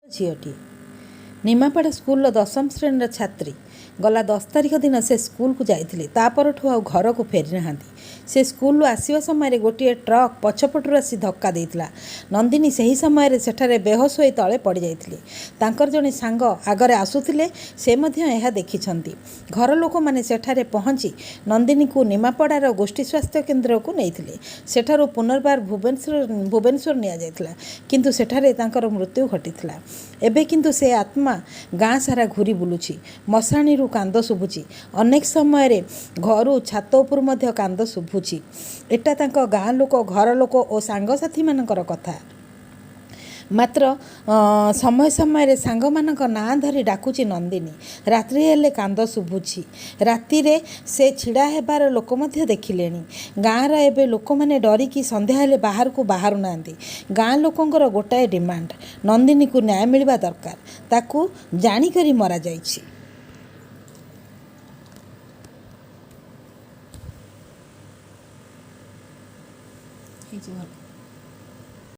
झीटी Nimapada school दशम श्रेणी छात्री गला 10 तारिख दिन से स्कूल को जाइए तापरठू आ घर को फेरी ना से स्कूल आसवा समय गोटे ट्रक पछपटू आसी धक्का देता नंदिनी से ही समय सेठारे बेहोश हो तले पड़ जाते जड़े सांग आगरे आसुले से देखी घर लोक मैंने सेठारे पहुँची नंदिनी को निमापड़ार गोष्ठी स्वास्थ्य केन्द्र को नहीं सेठारू पुनर्बार भुवनेश्वर निया किंतु सेठारे तांकर मृत्यु घटीला एबे किंतु से आत्मा गाँ सारा घूरी बुलुछि मशाणी कांद शुभुछि अनेक समय घर छात उपर मध्य कांद शुभुछि एटा तांको गाँ लोक घर लोक और सांगसाथी मानकर कथा मात्र समय समय सांग मानक ना धरी डाकुची नंदिनी रात्रि हेले कांद शुभुछि राति रे से छिड़ा हेबार लोक मध्य देखिले गाँव एबे लोक माने डरिकी संध्या हेले बाहर को बाहर नांदी गाँ लोकंकर गोटाए डिमांड नंदिनी को न्याय मिलवा दरकार ताकू जानी करी मरा जाइछि। ହେଇଯିବ।